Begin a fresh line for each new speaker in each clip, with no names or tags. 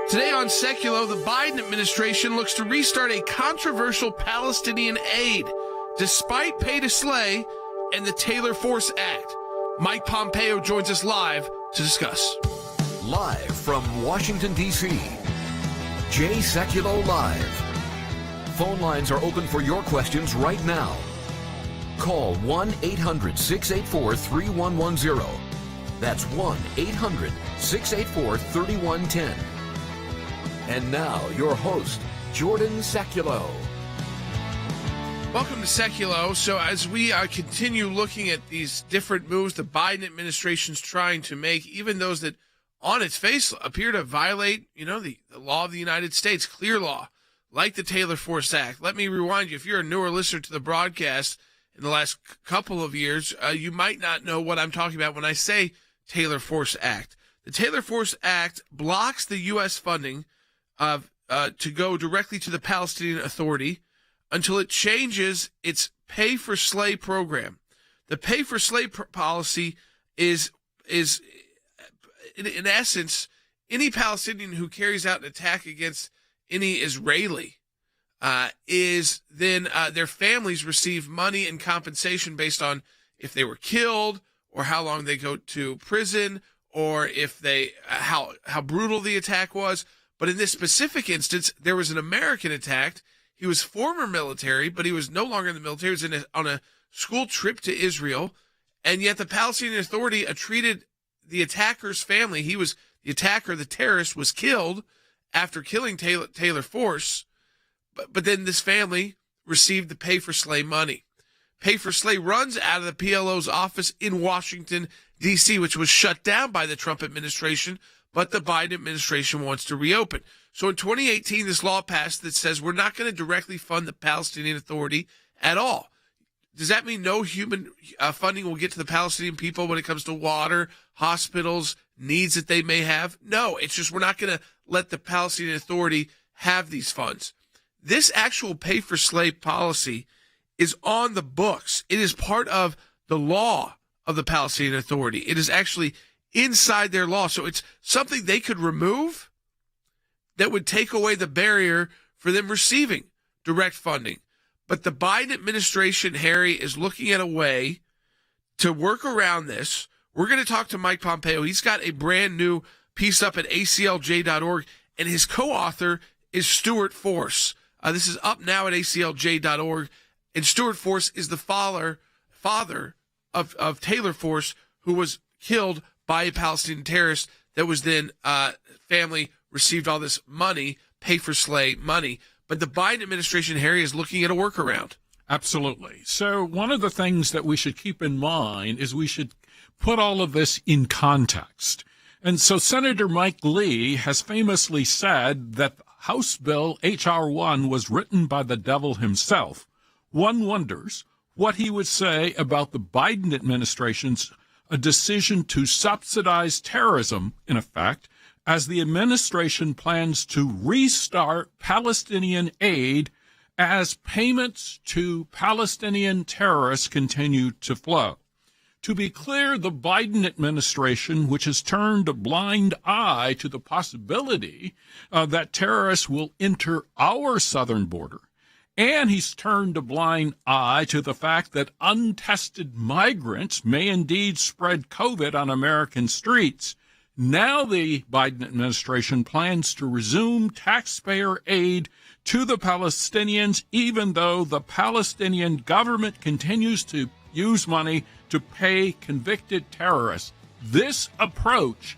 Today on Sekulow, the Biden administration looks to restart a controversial Palestinian aid, despite pay to slay and the Taylor Force Act. Mike Pompeo joins us live to discuss.
Live from Washington, D.C., Jay Sekulow Live. Phone lines are open for your questions right now. Call 1-800-684-3110. That's 1-800-684-3110. And now, your host, Jordan Sekulow.
Welcome to Sekulow. So as we continue looking at these different moves the Biden administration's trying to make, even those that on its face appear to violate, the law of the United States, clear law, like the Taylor Force Act. Let me rewind you. If you're a newer listener to the broadcast in the last couple of years, you might not know what I'm talking about when I say Taylor Force Act. The Taylor Force Act blocks the U.S. funding to go directly to the Palestinian Authority until it changes its pay-for-slay program. The pay-for-slay policy is in essence, any Palestinian who carries out an attack against any Israeli is then their families receive money and compensation based on if they were killed or how long they go to prison or if they how brutal the attack was. But in this specific instance, there was an American attacked. He was former military, but he was no longer in the military. He was on a school trip to Israel, and yet the Palestinian Authority treated the attacker's family. He was the attacker, the terrorist, was killed after killing Taylor Force, but then this family received the pay-for-slay money. Pay-for-slay runs out of the PLO's office in Washington, D.C., which was shut down by the Trump administration, but the Biden administration wants to reopen. So in 2018, this law passed that says we're not going to directly fund the Palestinian Authority at all. Does that mean no human funding will get to the Palestinian people when it comes to water, hospitals, needs that they may have? No, it's just we're not going to let the Palestinian Authority have these funds. This actual pay-for-slay policy is on the books. It is part of the law of the Palestinian Authority. It is actually inside their law. So it's something they could remove that would take away the barrier for them receiving direct funding. But the Biden administration, Harry, is looking at a way to work around this. We're going to talk to Mike Pompeo. He's got a brand new piece up at ACLJ.org, and his co-author is Stuart Force. This is up now at ACLJ.org, and Stuart Force is the father of Taylor Force, who was killed by a Palestinian terrorist that was then family received all this money, pay-for-slay money. But the Biden administration, Harry, is looking at a workaround.
Absolutely. So one of the things that we should keep in mind is we should put all of this in context. And so Senator Mike Lee has famously said that House Bill H.R. 1 was written by the devil himself. One wonders what he would say about the Biden administration's decision to subsidize terrorism, in effect, as the administration plans to restart Palestinian aid as payments to Palestinian terrorists continue to flow. To be clear, the Biden administration, which has turned a blind eye to the possibility that terrorists will enter our southern border, and he's turned a blind eye to the fact that untested migrants may indeed spread COVID on American streets. Now the Biden administration plans to resume taxpayer aid to the Palestinians, even though the Palestinian government continues to use money to pay convicted terrorists. This approach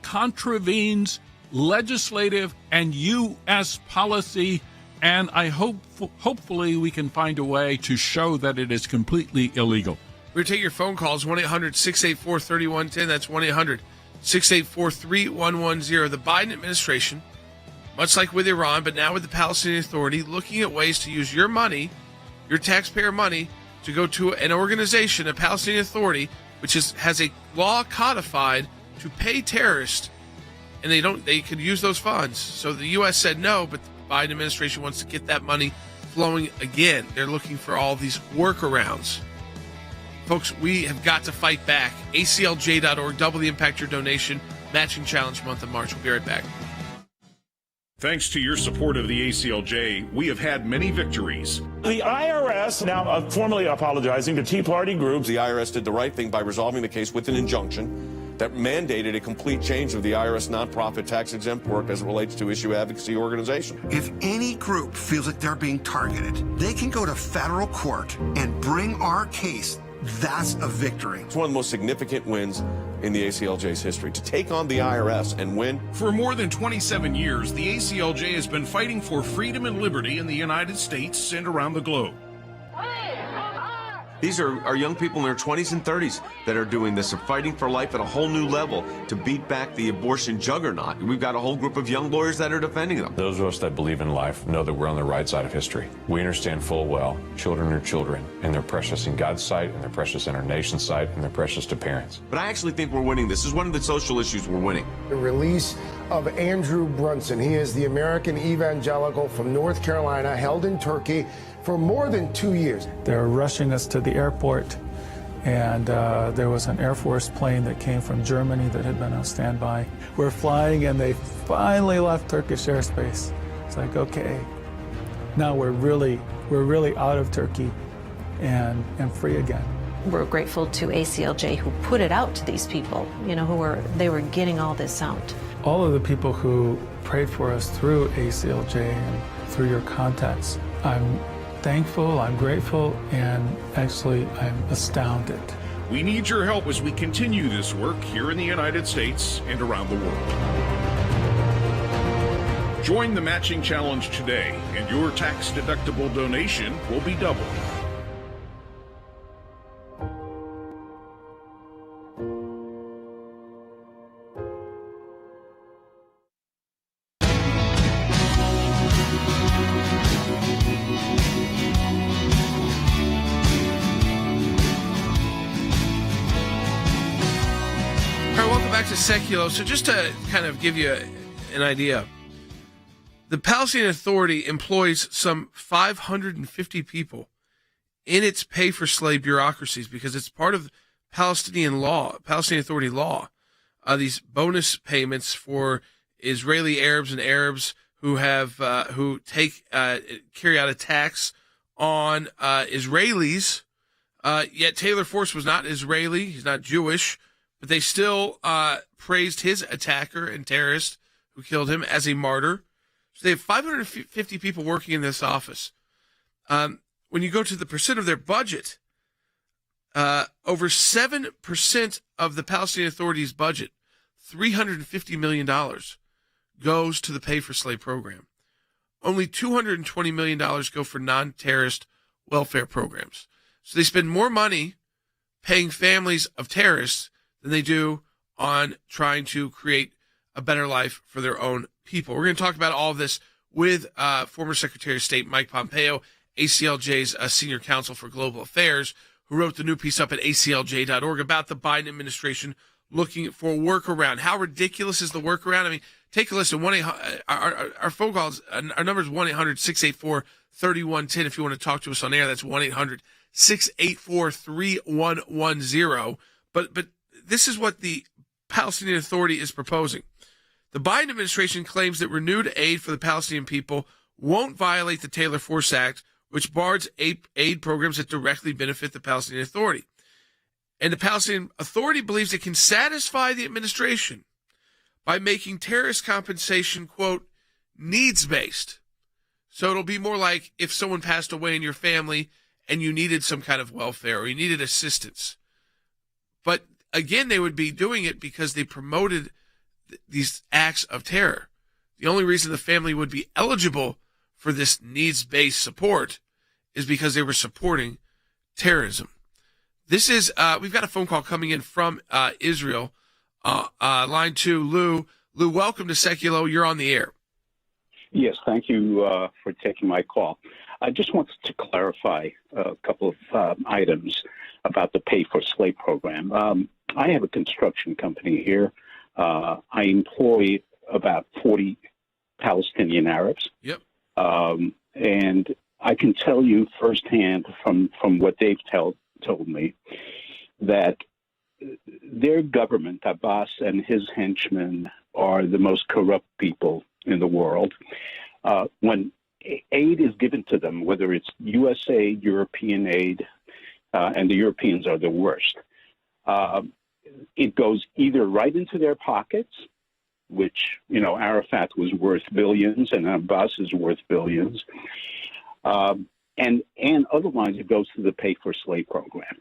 contravenes legislative and U.S. policy, and I hopefully we can find a way to show that it is completely illegal.
We're going to take your phone calls, 1-800-684-3110. That's 1-800-684-3110. The Biden administration, much like with Iran, but now with the Palestinian Authority, looking at ways to use your money, your taxpayer money, to go to an organization, a Palestinian Authority, which has a law codified to pay terrorists, and they could use those funds. So the U.S. said no, but the Biden administration wants to get that money flowing again. They're looking for all these workarounds. Folks, we have got to fight back. ACLJ.org, double the impact your donation. Matching challenge month of March. We'll be right back.
Thanks to your support of the ACLJ, we have had many victories.
The IRS now formally apologizing to Tea Party groups.
The IRS did the right thing by resolving the case with an injunction that mandated a complete change of the IRS nonprofit tax-exempt work as it relates to issue advocacy organization.
If any group feels like they're being targeted, they can go to federal court and bring our case. That's a victory.
It's one of the most significant wins in the ACLJ's history, to take on the IRS and win.
For more than 27 years, the ACLJ has been fighting for freedom and liberty in the United States and around the globe.
These are young people in their 20s and 30s that are doing this, are fighting for life at a whole new level to beat back the abortion juggernaut. We've got a whole group of young lawyers that are defending them.
Those of us that believe in life know that we're on the right side of history. We understand full well children are children, and they're precious in God's sight, and they're precious in our nation's sight, and they're precious to parents.
But I actually think we're winning. This is one of the social issues we're winning.
The release of Andrew Brunson. He is the American evangelical from North Carolina, held in Turkey for more than 2 years.
They're rushing us to the airport, and there was an Air Force plane that came from Germany that had been on standby. We're flying, and they finally left Turkish airspace. It's like, okay, now we're really out of Turkey and free again.
We're grateful to ACLJ who put it out to these people, they were getting all this out.
All of the people who prayed for us through ACLJ and through your contacts, I'm thankful, I'm grateful, and actually I'm astounded.
We need your help as we continue this work here in the United States and around the world. Join the matching challenge today, and your tax-deductible donation will be doubled.
Back to Sekulow. So just to kind of give you an idea, the Palestinian Authority employs some 550 people in its pay-for-slave bureaucracies because it's part of Palestinian law, Palestinian Authority law. These bonus payments for Israeli Arabs and Arabs who have carry out attacks on Israelis. Yet Taylor Force was not Israeli; he's not Jewish. But they still praised his attacker and terrorist who killed him as a martyr. So they have 550 people working in this office. When you go to the percent of their budget, over 7% of the Palestinian Authority's budget, $350 million, goes to the pay-for-slave program. Only $220 million go for non-terrorist welfare programs. So they spend more money paying families of terrorists than they do on trying to create a better life for their own people. We're going to talk about all of this with former Secretary of State Mike Pompeo, ACLJ's senior counsel for global affairs, who wrote the new piece up at aclj.org about the Biden administration looking for a workaround. How ridiculous is the workaround? I mean, take a listen. Our phone calls, our number is 1-800-684-3110. If you want to talk to us on air, that's 1-800-684-3110. But this is what the Palestinian Authority is proposing. The Biden administration claims that renewed aid for the Palestinian people won't violate the Taylor Force Act, which bars aid programs that directly benefit the Palestinian Authority. And the Palestinian Authority believes it can satisfy the administration by making terrorist compensation, quote, needs-based. So it'll be more like if someone passed away in your family and you needed some kind of welfare or you needed assistance. But again, they would be doing it because they promoted these acts of terror. The only reason the family would be eligible for this needs-based support is because they were supporting terrorism. This is, we've got a phone call coming in from Israel. Line 2, Lou. Lou, welcome to Sekulow. You're on the air.
Yes, thank you for taking my call. I just wanted to clarify a couple of items about the Pay for Slave program. I have a construction company here. I employ about 40 Palestinian Arabs.
Yep.
And I can tell you firsthand from what they've told me that their government, Abbas and his henchmen, are the most corrupt people in the world, when aid is given to them, whether it's U.S. aid, European aid, and the Europeans are the worst, it goes either right into their pockets, which, Arafat was worth billions and Abbas is worth billions, and otherwise it goes to the pay for slave program.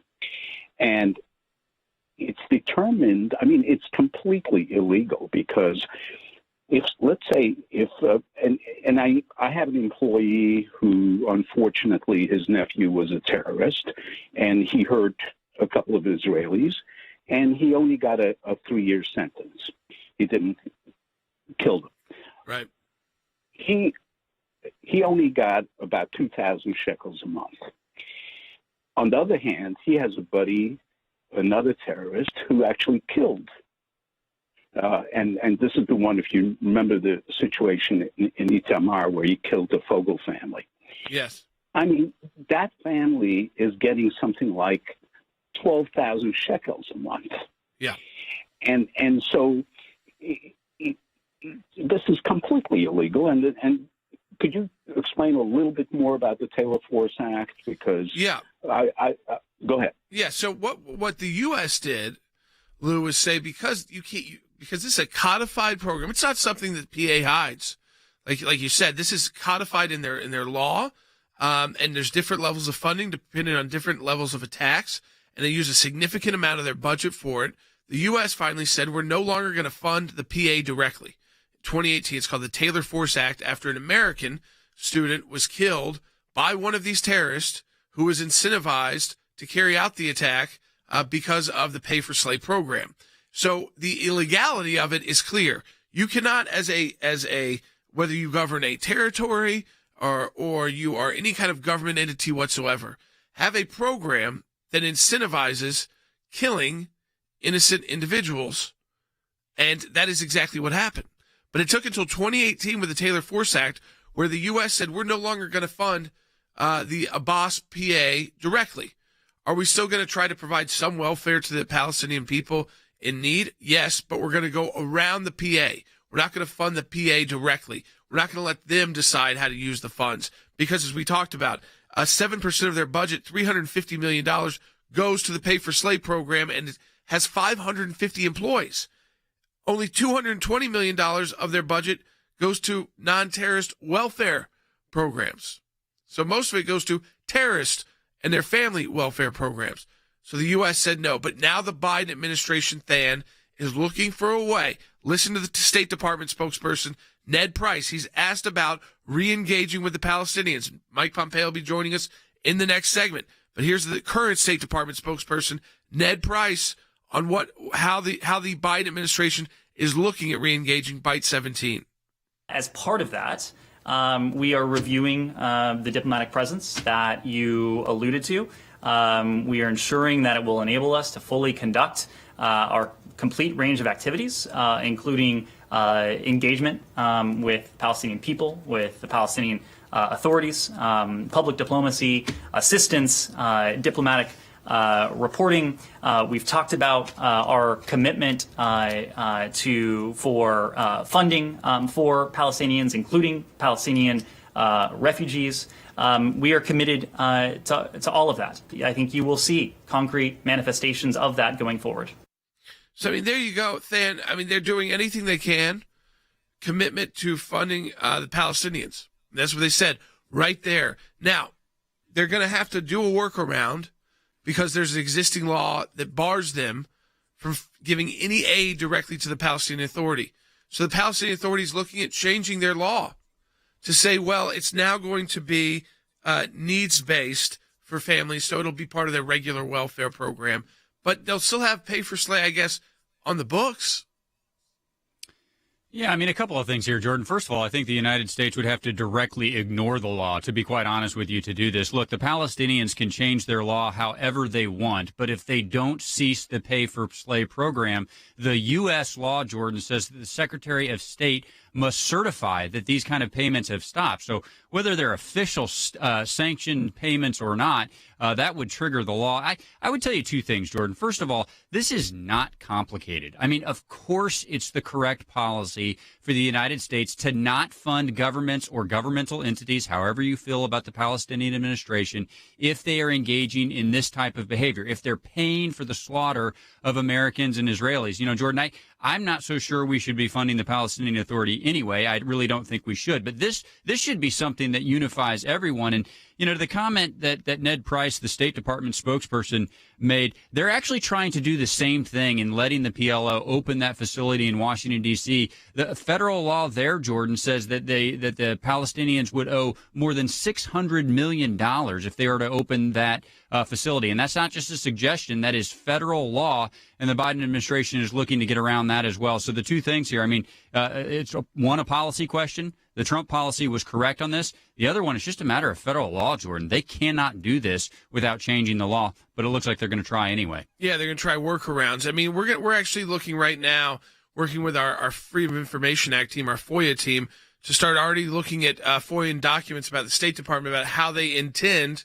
And it's determined, it's completely illegal because I have an employee who, unfortunately, his nephew was a terrorist, and he hurt a couple of Israelis, and he only got a 3-year sentence. He didn't kill them.
Right.
He only got about 2,000 shekels a month. On the other hand, he has a buddy, another terrorist, who actually killed. And this is the one, if you remember the situation in Itamar where he killed the Fogel family.
Yes.
That family is getting something like 12,000 shekels a month.
Yeah.
And so this is completely illegal. And could you explain a little bit more about the Taylor Force Act? Because I go ahead.
Yeah. So what the U.S. did, Lou, was say because this is a codified program. It's not something that PA hides. Like you said, this is codified in their law, and there's different levels of funding depending on different levels of attacks, and they use a significant amount of their budget for it. The U.S. finally said we're no longer going to fund the PA directly. 2018, it's called the Taylor Force Act, after an American student was killed by one of these terrorists who was incentivized to carry out the attack because of the pay for slave program. So the illegality of it is clear. You cannot, as a whether you govern a territory or you are any kind of government entity whatsoever, have a program that incentivizes killing innocent individuals. And that is exactly what happened. But it took until 2018 with the Taylor Force Act where the U.S. said we're no longer going to fund the Abbas PA directly. Are we still going to try to provide some welfare to the Palestinian people in need? Yes, but we're going to go around the PA. We're not going to fund the PA directly. We're not going to let them decide how to use the funds because, as we talked about, 7% of their budget, $350 million, goes to the Pay for Slave program and it has 550 employees. Only $220 million of their budget goes to non-terrorist welfare programs. So most of it goes to terrorists and their family welfare programs. So the U.S. said no. But now the Biden administration, Than, is looking for a way. Listen to the State Department spokesperson, Ned Price. He's asked about re-engaging with the Palestinians. Mike Pompeo will be joining us in the next segment. But here's the current State Department spokesperson, Ned Price, on how the Biden administration is looking at re-engaging Bite 17.
As part of that, we are reviewing the diplomatic presence that you alluded to. We are ensuring that it will enable us to fully conduct our complete range of activities, including engagement with Palestinian people, with the Palestinian authorities, public diplomacy, assistance, diplomatic reporting. We've talked about our commitment for funding for Palestinians, including Palestinian refugees. We are committed to all of that. I think you will see concrete manifestations of that going forward.
So, there you go, Than. They're doing anything they can. Commitment to funding the Palestinians. That's what they said right there. Now, they're going to have to do a workaround because there's an existing law that bars them from giving any aid directly to the Palestinian Authority. So the Palestinian Authority is looking at changing their law to say, well, it's now going to be needs-based for families, so it'll be part of their regular welfare program. But they'll still have pay for slay, I guess, on the books.
Yeah, a couple of things here, Jordan. First of all, I think the United States would have to directly ignore the law, to be quite honest with you, to do this. Look, the Palestinians can change their law however they want, but if they don't cease the pay for slave program, the U.S. law, Jordan, says that the Secretary of State must certify that these kind of payments have stopped. So whether they're official sanctioned payments or not, that would trigger the law. I would tell you two things, Jordan. First of all, this is not complicated. I mean, of course, it's the correct policy for the United States to not fund governments or governmental entities, however you feel about the Palestinian administration, if they are engaging in this type of behavior, if they're paying for the slaughter of Americans and Israelis. You know, Jordan, I'm not so sure we should be funding the Palestinian Authority anyway. I really don't think we should. But this should be something that unifies everyone. And, you know, the comment that Ned Price, the State Department spokesperson, made, they're actually trying to do the same thing in letting the PLO open that facility in Washington, D.C. The federal law there, Jordan, says that the Palestinians would owe more than $600 million if they were to open that facility. And that's not just a suggestion. That is federal law. And the Biden administration is looking to get around that as well. So the two things here, I mean, it's a policy question. The Trump policy was correct on this. The other one is just a matter of federal law, Jordan. They cannot do this without changing the law, but it looks like they're going to try anyway.
Yeah, they're going to try workarounds. I mean, we're actually looking right now, working with our Freedom of Information Act team, our FOIA team, to start already looking at FOIA documents about the State Department, about how they intend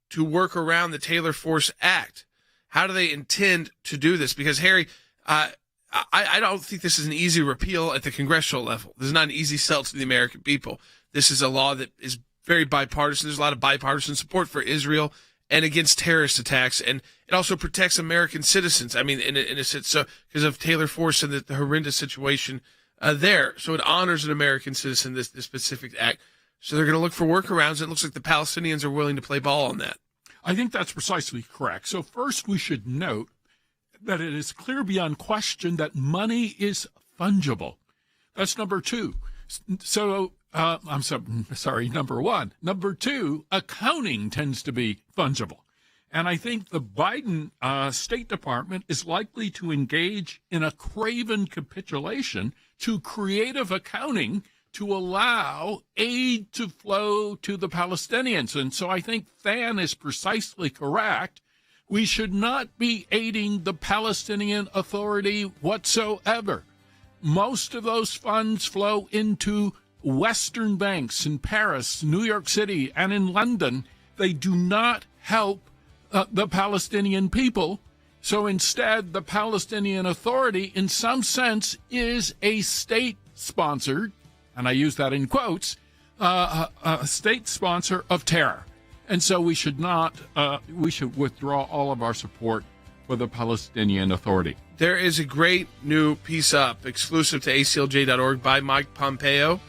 to work around the Taylor Force Act. How do they intend to do this? Because, Harry, I don't think this is an easy repeal at the congressional level. This is not an easy sell to the American people. This is a law that is very bipartisan. There's a lot of bipartisan support for Israel and against terrorist attacks, and it also protects American citizens. I mean, in a sense, so because of Taylor Force and the horrendous situation there. So it honors an American citizen, this specific act. So they're going to look for workarounds. It looks like the Palestinians are willing to play ball on that.
I think that's precisely correct. So first, we should note that it is clear beyond question that money is fungible. That's number two. So, number one. Number two, accounting tends to be fungible. And I think the Biden State Department is likely to engage in a craven capitulation to creative accounting to allow aid to flow to the Palestinians. And so I think Than is precisely correct. We should not be aiding the Palestinian Authority whatsoever. Most of those funds flow into Western banks in Paris, New York City, and in London. They do not help the Palestinian people. So instead, the Palestinian Authority, in some sense, is a state-sponsored, and I use that in quotes, a state sponsor of terror. And so we should not, we should withdraw all of our support for the Palestinian Authority.
There is a great new piece up, exclusive to ACLJ.org, by Mike Pompeo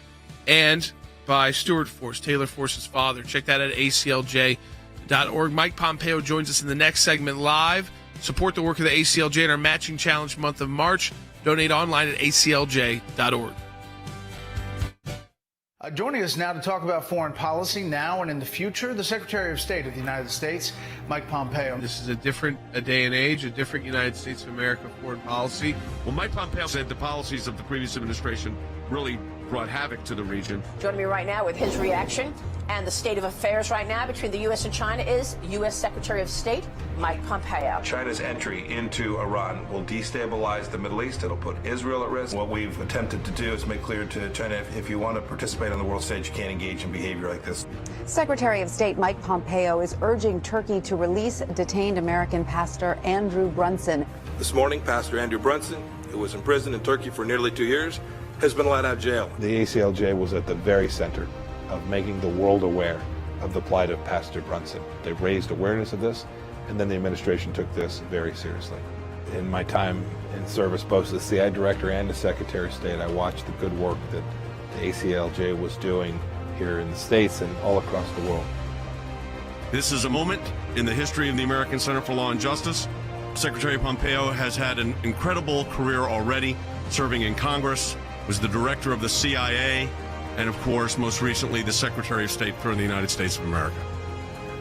and by Stuart Force, Taylor Force's father. Check that out at ACLJ.org. Mike Pompeo joins us in the next segment live. Support the work of the ACLJ in our matching challenge month of March. Donate online at ACLJ.org.
Joining us now to talk about foreign policy now and in the future, the Secretary of State of the United States, Mike Pompeo.
This is a different day and age, a different United States of America foreign policy.
Well, Mike Pompeo said the policies of the previous administration really brought havoc to the region.
Joining me right now with his reaction and the state of affairs right now between the U.S. and China is U.S. Secretary of State Mike Pompeo.
China's entry into Iran will destabilize the Middle East. It'll put Israel at risk. What we've attempted to do is make clear to China, if you want to participate on the world stage, you can't engage in behavior like this.
Secretary of State Mike Pompeo is urging Turkey to release detained American pastor Andrew Brunson.
This morning, Pastor Andrew Brunson, who was in prison in Turkey for nearly 2 years, has been let out of jail.
The ACLJ was at the very center of making the world aware of the plight of Pastor Brunson. They raised awareness of this, and then the administration took this very seriously. In my time in service, both as the CIA Director and as Secretary of State, I watched the good work that the ACLJ was doing here in the States and all across the world.
This is a moment in the history of the American Center for Law and Justice. Secretary Pompeo has had an incredible career already, serving in Congress, was the director of the CIA, and of course, most recently, the Secretary of State for the United States of America.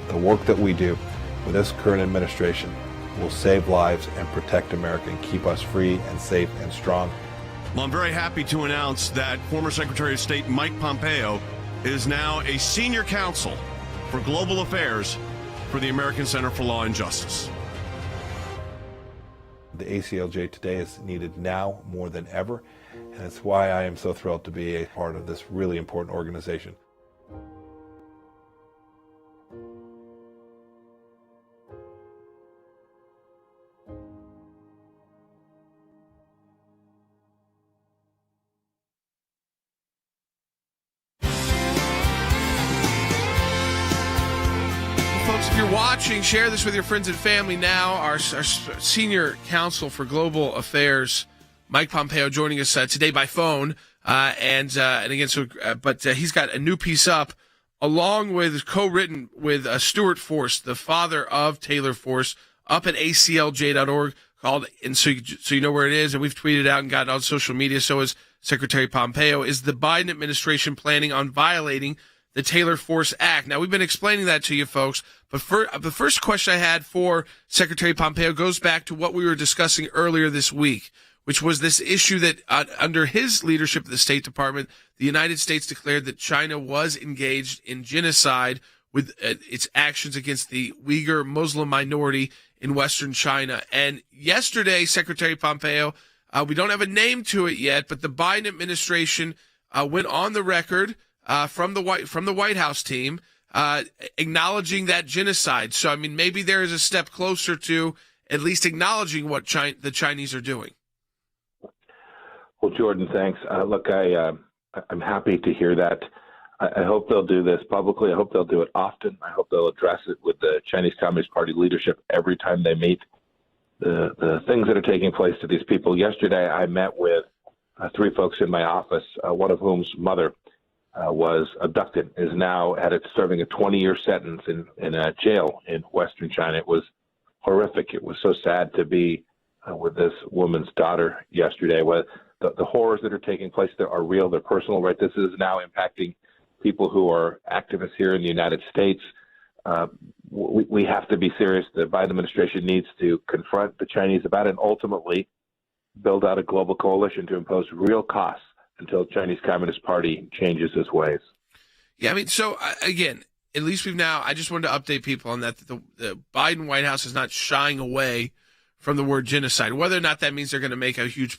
The work that we do with this current administration will save lives and protect America and keep us free and safe and strong.
Well, I'm very happy to announce that former Secretary of State Mike Pompeo is now a senior counsel for global affairs for the American Center for Law and Justice.
The ACLJ today is needed now more than ever, And it's why I am so thrilled to be a part of this really important organization.
Folks, if you're watching, share this with your friends and family now. Our senior counsel for global affairs, Mike Pompeo, joining us today by phone. And again, but he's got a new piece up, along with co-written with Stuart Force, the father of Taylor Force, up at ACLJ.org, called, and so you know where it is, and we've tweeted out and gotten on social media. So is Secretary Pompeo. Is the Biden administration planning on violating the Taylor Force Act? Now, we've been explaining that to you folks, but the first question I had for Secretary Pompeo goes back to what we were discussing earlier this week, which was this issue that under his leadership of the State Department, the United States declared that China was engaged in genocide with its actions against the Uyghur Muslim minority in Western China. And yesterday, Secretary Pompeo, we don't have a name to it yet, but the Biden administration went on the record from the White House team, acknowledging that genocide. So, I mean, maybe there is a step closer to at least acknowledging what the Chinese are doing.
Well, Jordan, thanks. Look, I'm happy to hear that. I hope they'll do this publicly. I hope they'll do it often. I hope they'll address it with the Chinese Communist Party leadership every time they meet. The things that are taking place to these people. Yesterday, I met with 3 folks in my office, one of whom's mother was abducted, is now serving a 20-year sentence in a jail in Western China. It was horrific. It was so sad to be with this woman's daughter yesterday. The horrors that are taking place there are real. They're personal, right? This is now impacting people who are activists here in the United States. We have to be serious. The Biden administration needs to confront the Chinese about it and ultimately build out a global coalition to impose real costs until the Chinese Communist Party changes its ways.
Yeah, I mean, so again, at least I just wanted to update people on that the Biden White House is not shying away from the word genocide. Whether or not that means they're going to make a huge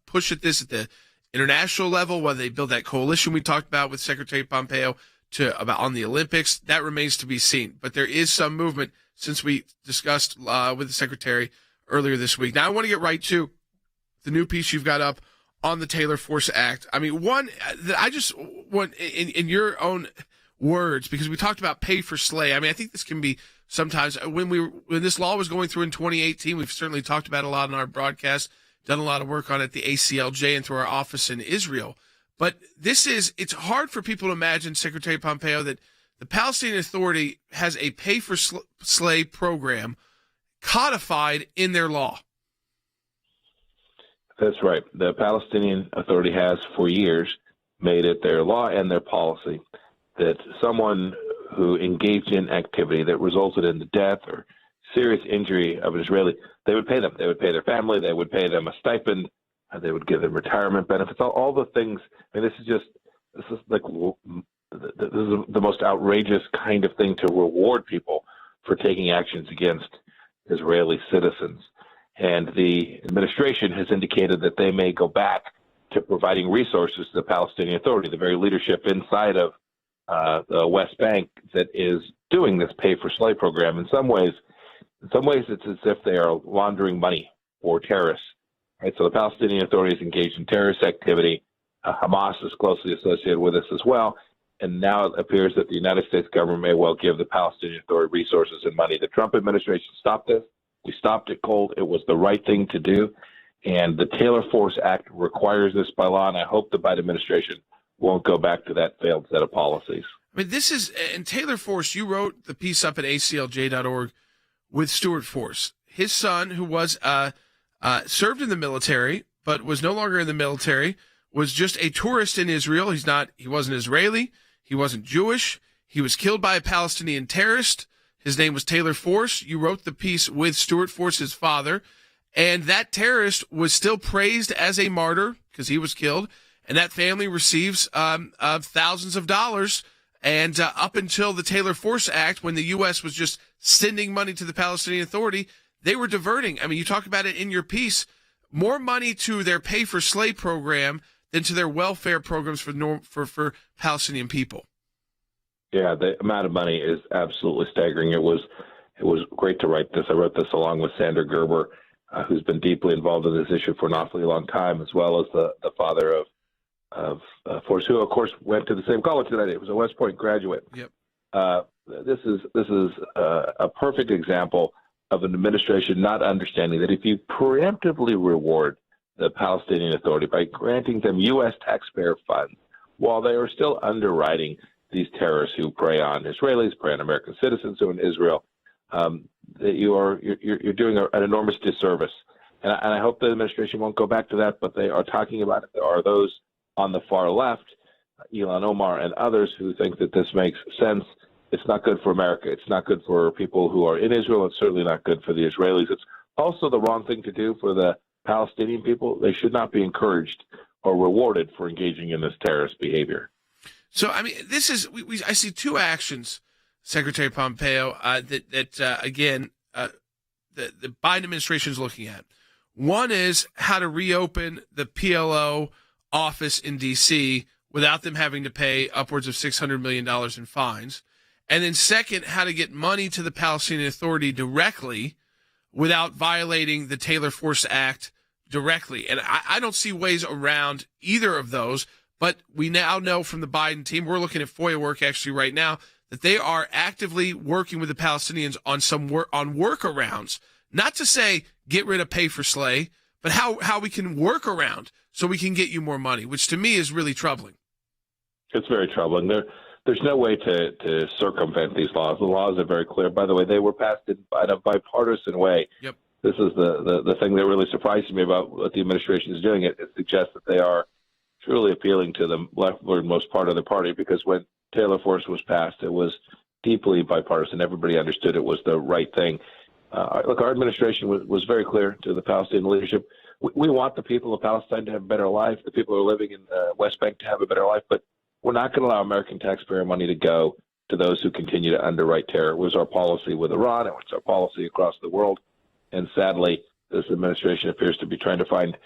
push at this at the international level, whether they build that coalition we talked about with Secretary Pompeo on the Olympics, that remains to be seen. But there is some movement since we discussed with the Secretary earlier this week. Now, I want to get right to the new piece you've got up on the Taylor Force Act. I mean, one that I just want in your own words, because we talked about pay for slay. I mean, I think this can be sometimes when this law was going through in 2018, we've certainly talked about it a lot on our broadcast, done a lot of work on it at the ACLJ and through our office in Israel. But it's hard for people to imagine, Secretary Pompeo, that the Palestinian Authority has a pay for slay program codified in their law.
That's right. The Palestinian Authority has for years made it their law and their policy that someone who engaged in activity that resulted in the death or serious injury of an Israeli, they would pay them. They would pay their family. They would pay them a stipend. They would give them retirement benefits. All the things. I mean, this is the most outrageous kind of thing to reward people for taking actions against Israeli citizens. And the administration has indicated that they may go back to providing resources to the Palestinian Authority, the very leadership inside of the West Bank that is doing this pay-for-slay program. In some ways, it's as if they are laundering money for terrorists. Right? So the Palestinian Authority is engaged in terrorist activity. Hamas is closely associated with this as well. And now it appears that the United States government may well give the Palestinian Authority resources and money. The Trump administration stopped this. We stopped it cold. It was the right thing to do. And the Taylor Force Act requires this by law, and I hope the Biden administration won't go back to that failed set of policies.
I mean, this is, and Taylor Force, you wrote the piece up at ACLJ.org with Stuart Force. His son, who was served in the military, but was no longer in the military, was just a tourist in Israel. He wasn't Israeli. He wasn't Jewish. He was killed by a Palestinian terrorist. His name was Taylor Force. You wrote the piece with Stuart Force's father, and that terrorist was still praised as a martyr because he was killed, and that family receives thousands of dollars. And up until the Taylor Force Act, when the U.S. was just sending money to the Palestinian Authority, they were diverting. I mean, you talk about it in your piece. more money to their pay for slay program than to their welfare programs for Palestinian people.
Yeah, the amount of money is absolutely staggering. It was great to write this. I wrote this along with Sandra Gerber, who's been deeply involved in this issue for an awfully long time, as well as the father of Forrest, who of course went to the same college that I did. He was a West Point graduate.
Yep.
This is a perfect example of an administration not understanding that if you preemptively reward the Palestinian Authority by granting them U.S. taxpayer funds while they are still underwriting these terrorists who prey on Israelis, prey on American citizens who are in Israel, that you're doing an enormous disservice. And I hope the administration won't go back to that, but they are talking about it. There are those on the far left, Ilhan Omar and others, who think that this makes sense. It's not good for America. It's not good for people who are in Israel. It's certainly not good for the Israelis. It's also the wrong thing to do for the Palestinian people. They should not be encouraged or rewarded for engaging in this terrorist behavior.
So, I mean, this is I see two actions, Secretary Pompeo, the Biden administration is looking at. One is how to reopen the PLO office in D.C. without them having to pay upwards of $600 million in fines. And then second, how to get money to the Palestinian Authority directly without violating the Taylor Force Act directly. And I don't see ways around either of those. But we now know from the Biden team, we're looking at FOIA work actually right now, that they are actively working with the Palestinians on on workarounds. Not to say get rid of pay for slay, but how we can work around so we can get you more money, which to me is really troubling.
It's very troubling. There's no way to circumvent these laws. The laws are very clear. By the way, they were passed in a bipartisan way.
Yep.
This is the thing that really surprises me about what the administration is doing. It suggests that they are truly appealing to the leftward-most part of the party, because when Taylor Force was passed, it was deeply bipartisan. Everybody understood it was the right thing. Look, our administration was very clear to the Palestinian leadership. We want the people of Palestine to have a better life, the people who are living in the West Bank to have a better life, but we're not going to allow American taxpayer money to go to those who continue to underwrite terror. It was our policy with Iran. It was our policy across the world. And sadly, this administration appears to be trying to find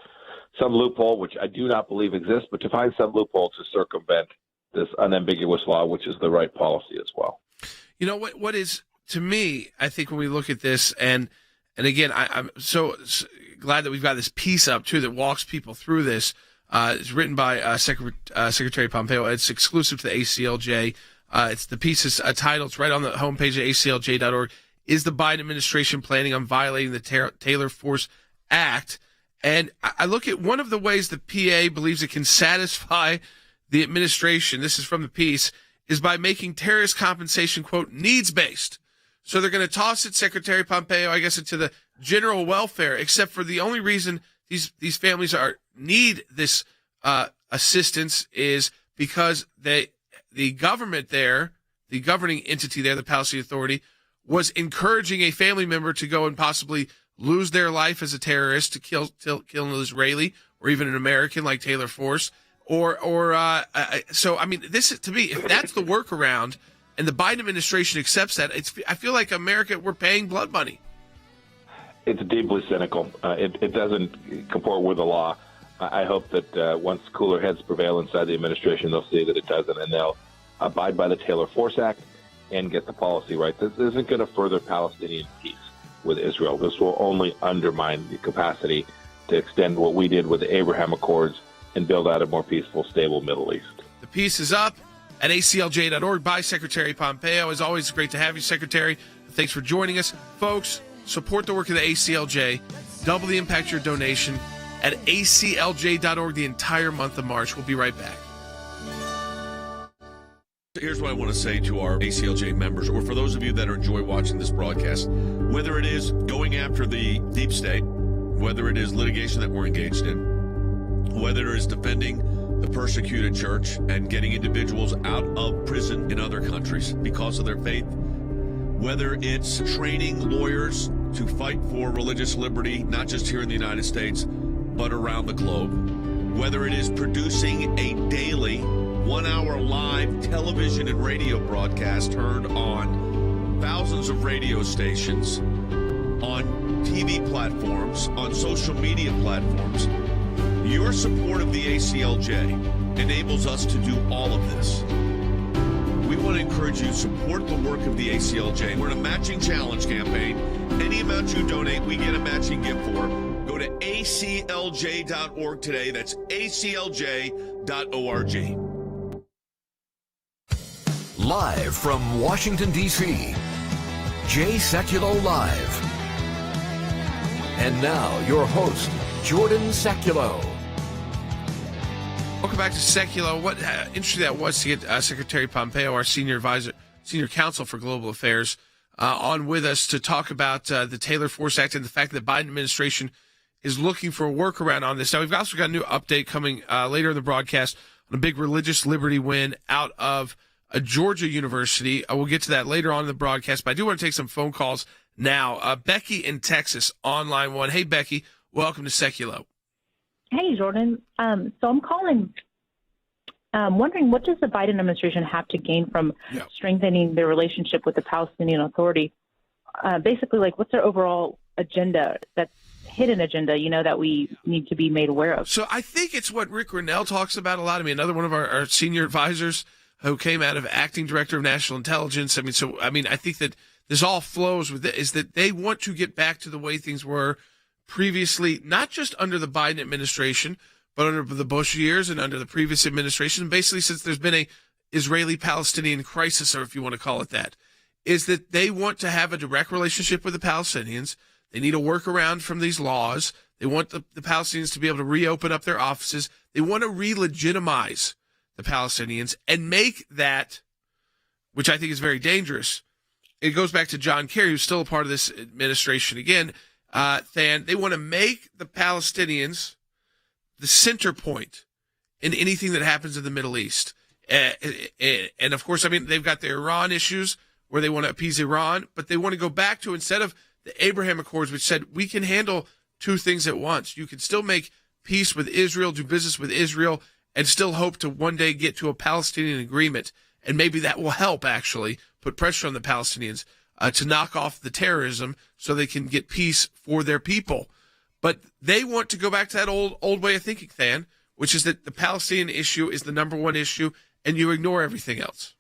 some loophole, which I do not believe exists, but to find some loophole to circumvent this unambiguous law, which is the right policy as well.
You know, what is, to me, I think when we look at this, and again, I'm so glad that we've got this piece up, too, that walks people through this. It's written by Secretary Pompeo. It's exclusive to the ACLJ. The piece is titled, it's right on the homepage at aclj.org, Is the Biden Administration Planning on Violating the Taylor Force Act? And I look at one of the ways the PA believes it can satisfy the administration, this is from the piece, is by making terrorist compensation, quote, needs-based. So they're going to toss it, Secretary Pompeo, I guess, into the general welfare, except for the only reason these families need this assistance is because the government there, the governing entity there, the Palestinian Authority, was encouraging a family member to go and possibly lose their life as a terrorist to kill an Israeli or even an American like Taylor Force, so I mean, this is, to me, if that's the workaround and the Biden administration accepts that, I feel like America, we're paying blood money.
It's deeply cynical. It doesn't comport with the law. I hope that once cooler heads prevail inside the administration, they'll see that it doesn't, and they'll abide by the Taylor Force Act and get the policy right. This isn't going to further Palestinian peace with Israel. This will only undermine the capacity to extend what we did with the Abraham Accords and build out a more peaceful, stable Middle East.
The piece is up at aclj.org by Secretary Pompeo. As always, great to have you, Secretary. Thanks for joining us. Folks, support the work of the ACLJ. Double the impact of your donation at aclj.org the entire month of March. We'll be right back.
Here's what I want to say to our ACLJ members, or for those of you that enjoy watching this broadcast. Whether it is going after the deep state, whether it is litigation that we're engaged in, whether it is defending the persecuted church and getting individuals out of prison in other countries because of their faith, whether it's training lawyers to fight for religious liberty, not just here in the United States, but around the globe, whether it is producing a daily 1-hour live television and radio broadcast heard on thousands of radio stations, on TV platforms, on social media platforms, your support of the ACLJ enables us to do all of this. We want to encourage you to support the work of the ACLJ. We're in a matching challenge campaign. Any amount you donate, we get a matching gift for. Go to aclj.org today. That's aclj.org.
Live from Washington, D.C., Jay Sekulow Live. And now, your host, Jordan Sekulow.
Welcome back to Sekulow. What interesting that was to get Secretary Pompeo, our senior counsel for global affairs, on with us to talk about the Taylor Force Act and the fact that the Biden administration is looking for a workaround on this. Now, we've also got a new update coming later in the broadcast on a big religious liberty win out of a Georgia university. We'll get to that later on in the broadcast, but I do want to take some phone calls now. Becky in Texas on line one. Hey, Becky, welcome to Sekulow.
Hey, Jordan. So I'm calling, wondering what does the Biden administration have to gain from strengthening their relationship with the Palestinian Authority? Basically, like, what's their overall agenda, that's hidden agenda, that we need to be made aware of?
So I think it's what Rick Grinnell talks about a lot. I mean, another one of our senior advisors who came out of acting director of national intelligence. I think that this all flows with it, is that they want to get back to the way things were previously, not just under the Biden administration, but under the Bush years and under the previous administration, basically since there's been a Israeli-Palestinian crisis, or if you want to call it that, is that they want to have a direct relationship with the Palestinians. They need a workaround from these laws. They want the Palestinians to be able to reopen up their offices. They want to re-legitimize the Palestinians and make that, which I think is very dangerous. It goes back to John Kerry, who's still a part of this administration again, Than. They want to make the Palestinians the center point in anything that happens in the Middle East. And of course, they've got the Iran issues where they want to appease Iran, but they want to go back to, instead of the Abraham Accords, which said we can handle two things at once. You can still make peace with Israel, do business with Israel, and still hope to one day get to a Palestinian agreement. And maybe that will help actually put pressure on the Palestinians to knock off the terrorism so they can get peace for their people. But they want to go back to that old way of thinking, Than, which is that the Palestinian issue is the number one issue and you ignore everything else.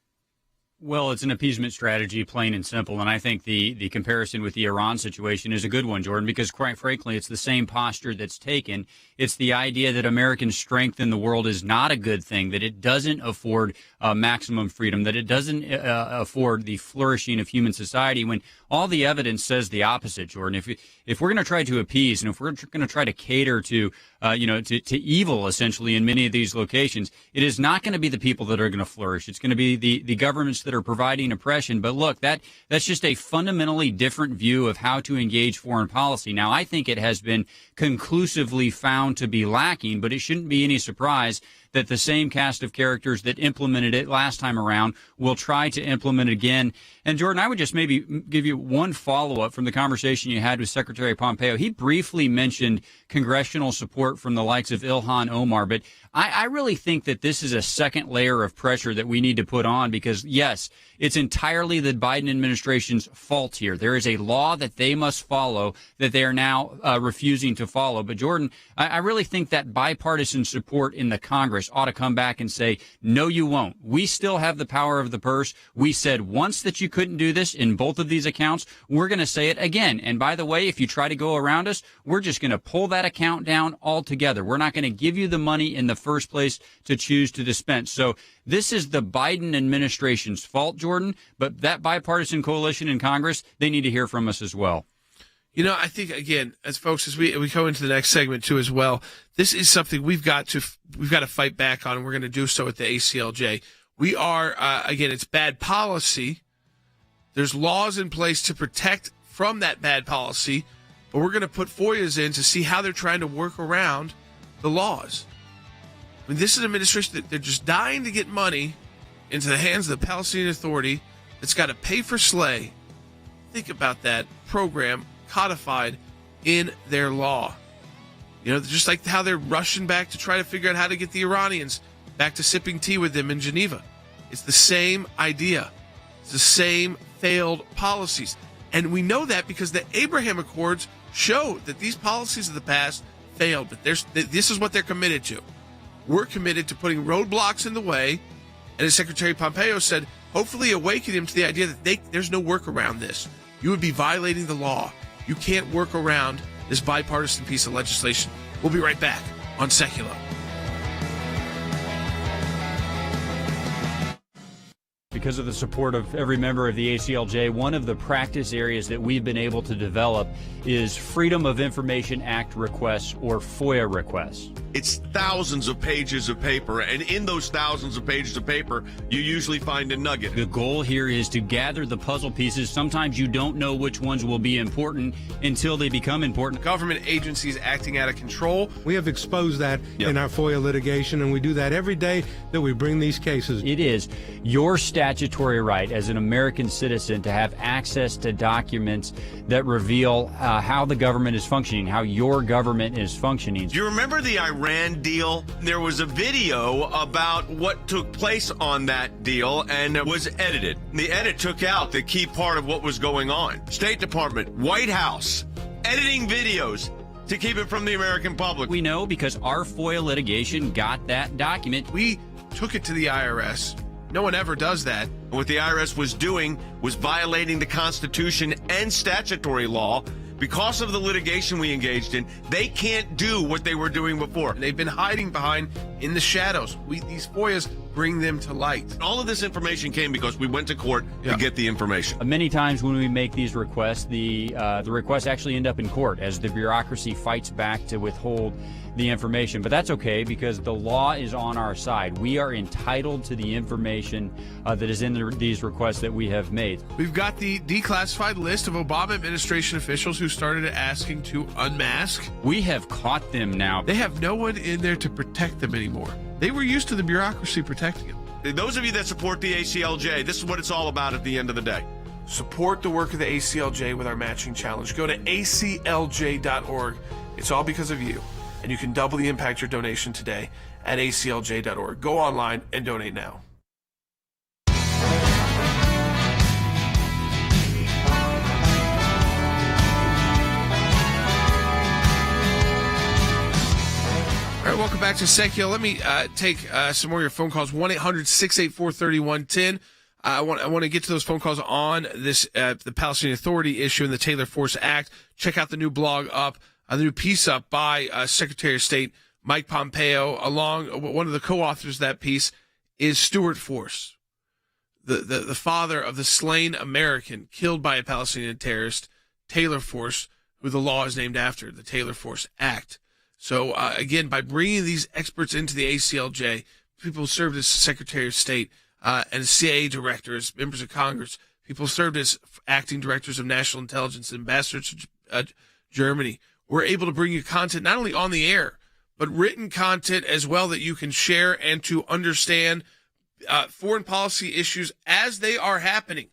Well, it's an appeasement strategy, plain and simple. And I think the comparison with the Iran situation is a good one, Jordan, because quite frankly, it's the same posture that's taken. It's the idea that American strength in the world is not a good thing, that it doesn't afford maximum freedom, that it doesn't afford the flourishing of human society, when all the evidence says the opposite, Jordan. If we're going to try to appease and if we're going to try to cater to evil, essentially, in many of these locations, it is not going to be the people that are going to flourish. It's going to be the governments that are providing oppression. But look, that's just a fundamentally different view of how to engage foreign policy. Now, I think it has been conclusively found to be lacking, but it shouldn't be any surprise that the same cast of characters that implemented it last time around will try to implement it again. And Jordan, I would just maybe give you one follow-up from the conversation you had with Secretary Pompeo. He briefly mentioned congressional support from the likes of Ilhan Omar, but I really think that this is a second layer of pressure that we need to put on, because, yes, it's entirely the Biden administration's fault here. There is a law that they must follow that they are now refusing to follow. But, Jordan, I really think that bipartisan support in the Congress ought to come back and say, no, you won't. We still have the power of the purse. We said once that you couldn't do this in both of these accounts. We're going to say it again. And by the way, if you try to go around us, we're just going to pull that account down altogether. We're not going to give you the money in the first place to choose to dispense. So this is the Biden administration's fault, Jordan, but that bipartisan coalition in Congress, they need to hear from us as well.
I think, again, as folks, as we go into the next segment too as well, this is something we've got to fight back on, and we're going to do so at the ACLJ. We are, again, it's bad policy. There's laws in place to protect from that bad policy, but we're going to put FOIAs in to see how they're trying to work around the laws. This is an administration that they're just dying to get money into the hands of the Palestinian Authority that's got to pay for slay. Think about that program codified in their law. Just like how they're rushing back to try to figure out how to get the Iranians back to sipping tea with them in Geneva. It's the same idea. It's the same failed policies. And we know that because the Abraham Accords show that these policies of the past failed, but this is what they're committed to. We're committed to putting roadblocks in the way, and as Secretary Pompeo said, hopefully awaken him to the idea that there's no work around this. You would be violating the law. You can't work around this bipartisan piece of legislation. We'll be right back on Sekulow.
Because of the support of every member of the ACLJ, one of the practice areas that we've been able to develop is Freedom of Information Act requests, or FOIA requests.
It's thousands of pages of paper, and in those thousands of pages of paper, you usually find a nugget.
The goal here is to gather the puzzle pieces. Sometimes you don't know which ones will be important until they become important.
Government agencies acting out of control.
We have exposed that in our FOIA litigation, and we do that every day that we bring these cases.
It is your statutory right as an American citizen to have access to documents that reveal how the government is functioning, how your government is functioning.
Do you remember the Iran deal? There was a video about what took place on that deal, and it was edited. The edit took out the key part of what was going on. State Department, White House, editing videos to keep it from the American public.
We know because our FOIA litigation got that document.
We took it to the IRS. No one ever does that.
What the IRS was doing was violating the Constitution and statutory law. Because of the litigation we engaged in, they can't do what they were doing before.
They've been hiding behind in the shadows. These FOIAs bring them to light.
All of this information came because we went to court to get the information.
Many times when we make these requests, the requests actually end up in court as the bureaucracy fights back to withhold the information. But that's okay because the law is on our side. We are entitled to the information that is in these requests that we have made.
We've got the declassified list of Obama administration officials who started asking to unmask.
We have caught them now.
They have no one in there to protect them anymore. They were used to the bureaucracy protecting them.
Those of you that support the ACLJ, this is what it's all about at the end of the day.
Support the work of the ACLJ with our matching challenge. Go to aclj.org. It's all because of you. And you can double the impact your donation today at aclj.org. Go online and donate now. All right, welcome back to Sekulow. Let me take some more of your phone calls. 1-800-684-3110. I want to get to those phone calls on this the Palestinian Authority issue and the Taylor Force Act. Check out the new blog up, the new piece up by Secretary of State Mike Pompeo. Along one of the co-authors of that piece is Stuart Force, the father of the slain American killed by a Palestinian terrorist, Taylor Force, who the law is named after, the Taylor Force Act. So, again, by bringing these experts into the ACLJ, people who served as Secretary of State and CIA directors, members of Congress, people who served as acting directors of national intelligence, ambassadors to Germany, we're able to bring you content not only on the air, but written content as well that you can share and to understand foreign policy issues as they are happening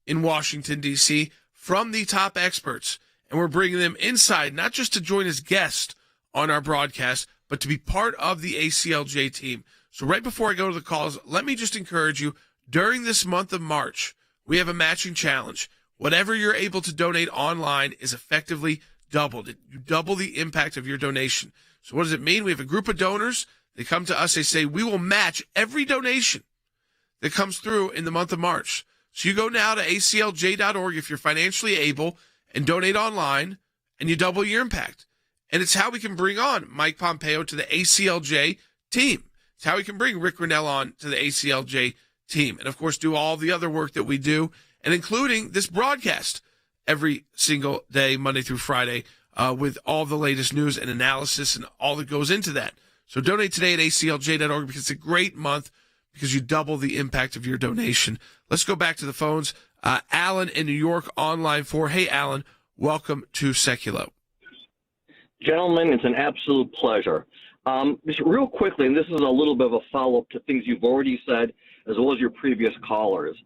in Washington, D.C. from the top experts. And we're bringing them inside, not just to join as guests on our broadcast, but to be part of the ACLJ team. So right before I go to the calls, let me just encourage you, during this month of March, we have a matching challenge. Whatever you're able to donate online is effectively doubled. You double the impact of your donation. So what does it mean? We have a group of donors. They come to us. They say, we will match every donation that comes through in the month of March. So you go now to aclj.org if you're financially able and donate online, and you double your impact. And it's how we can bring on Mike Pompeo to the ACLJ team. It's how we can bring Rick Grinnell on to the ACLJ team. And, of course, do all the other work that we do, and including this broadcast every single day, Monday through Friday, with all the latest news and analysis and all that goes into that. So donate today at aclj.org because it's a great month because you double the impact of your donation. Let's go back to the phones. Alan in New York on line 4. Hey, Alan, welcome to Sekulow.
Gentlemen, it's an absolute pleasure. Just real quickly, and this is a little bit of a follow-up to things you've already said, as well as your previous callers.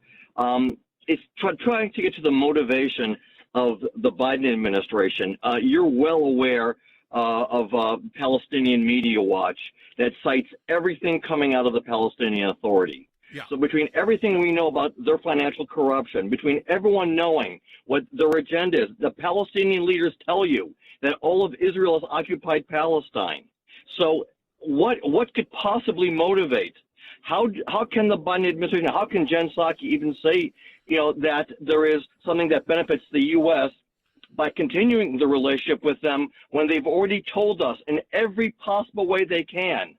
It's trying to get to the motivation of the Biden administration. You're well aware of Palestinian Media Watch that cites everything coming out of the Palestinian Authority. Yeah. So between everything we know about their financial corruption, between everyone knowing what their agenda is, the Palestinian leaders tell you that all of Israel has occupied Palestine. So what could possibly motivate? How can the Biden administration, how can Jen Psaki even say, that there is something that benefits the U.S. by continuing the relationship with them when they've already told us in every possible way they can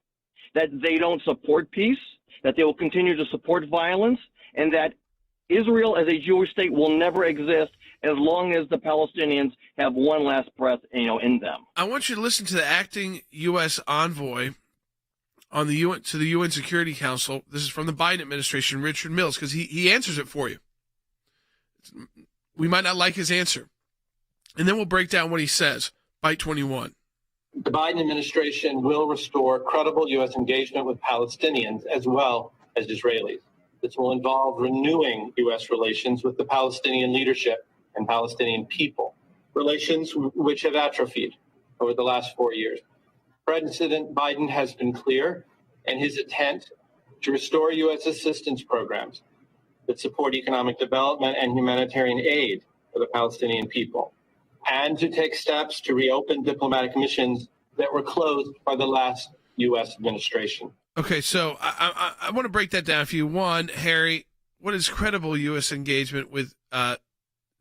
that they don't support peace, that they will continue to support violence, and that Israel as a Jewish state will never exist as long as the Palestinians have one last breath, in them.
I want you to listen to the acting U.S. envoy on the UN to the UN Security Council. This is from the Biden administration, Richard Mills, because he answers it for you. We might not like his answer. And then we'll break down what he says. Bite 21.
The Biden administration will restore credible U.S. engagement with Palestinians as well as Israelis. This will involve renewing U.S. relations with the Palestinian leadership and Palestinian people, relations which have atrophied over the last 4 years. President Biden has been clear in his intent to restore U.S. assistance programs that support economic development and humanitarian aid for the Palestinian people, and to take steps to reopen diplomatic missions that were closed by the last U.S. administration.
Okay, so I want to break that down for you. One, Harry, what is credible U.S. engagement with the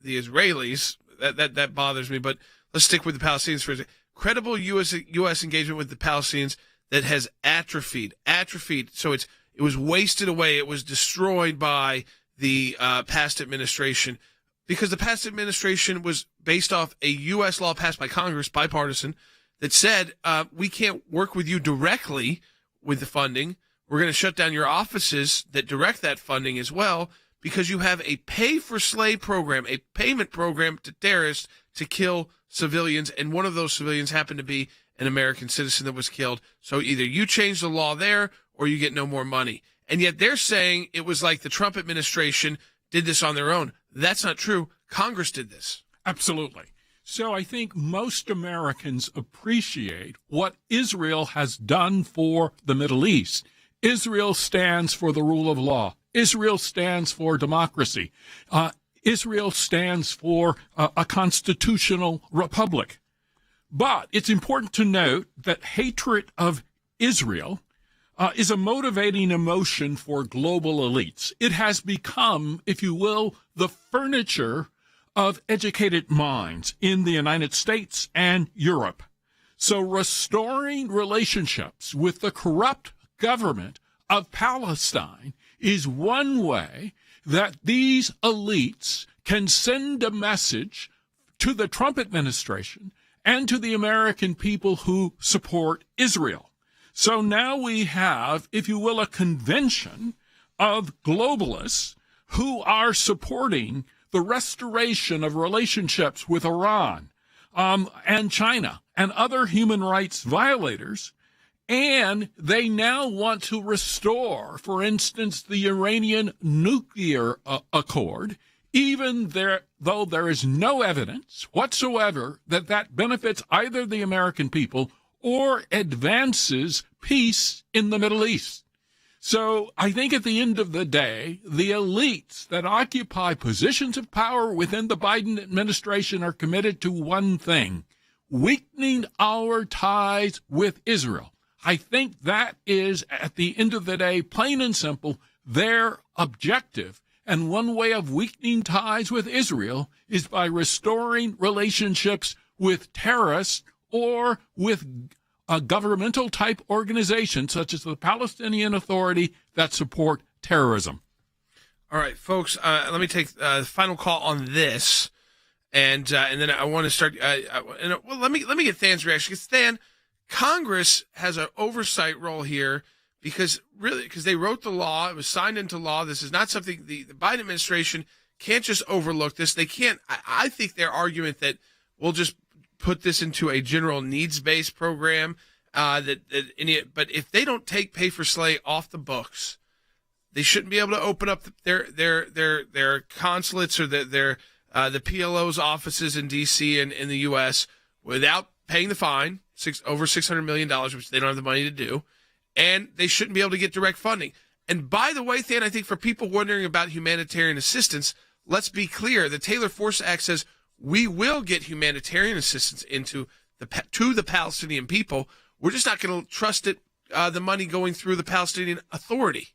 Israelis? That bothers me, but let's stick with the Palestinians for a second. Credible U.S. engagement with the Palestinians that has atrophied. So it was wasted away. It was destroyed by the past administration, because the past administration was based off a U.S. law passed by Congress, bipartisan, that said we can't work with you directly with the funding. We're going to shut down your offices that direct that funding as well, because you have a pay-for-slay program, a payment program to terrorists to kill civilians, and one of those civilians happened to be an American citizen that was killed. So either you change the law there or you get no more money. And yet they're saying it was like the Trump administration did this on their own. That's not true. Congress did this.
Absolutely. So I think most Americans appreciate what Israel has done for the Middle East. Israel stands for the rule of law. Israel stands for democracy. Israel stands for a constitutional republic. But it's important to note that hatred of Israel is a motivating emotion for global elites. It has become, if you will, the furniture of educated minds in the United States and Europe. So restoring relationships with the corrupt government of Palestine is one way that these elites can send a message to the Trump administration and to the American people who support Israel. So now we have, if you will, a convention of globalists who are supporting the restoration of relationships with Iran and China and other human rights violators. And they now want to restore, for instance, the Iranian nuclear accord, even though there is no evidence whatsoever that that benefits either the American people or advances peace in the Middle East. So I think at the end of the day, the elites that occupy positions of power within the Biden administration are committed to one thing: weakening our ties with Israel. I think that is, at the end of the day, plain and simple, their objective. And one way of weakening ties with Israel is by restoring relationships with terrorists or with a governmental type organization such as the Palestinian Authority that support terrorism.
All right, folks, let me take the final call on this. And then I want to start. Let me get Than's reaction. Because Than, Congress has an oversight role here because they wrote the law. It was signed into law. This is not something the Biden administration can't just overlook this. They can't. I think their argument that we'll just put this into a general needs-based program, but if they don't take pay for slay off the books, they shouldn't be able to open up their consulates or the PLO's offices in D.C. and in the U.S. without paying the fine, over $600 million, which they don't have the money to do, and they shouldn't be able to get direct funding. And by the way, Than, I think for people wondering about humanitarian assistance, let's be clear. The Taylor Force Act says we will get humanitarian assistance to the Palestinian people. We're just not going to trust it, the money going through the Palestinian Authority.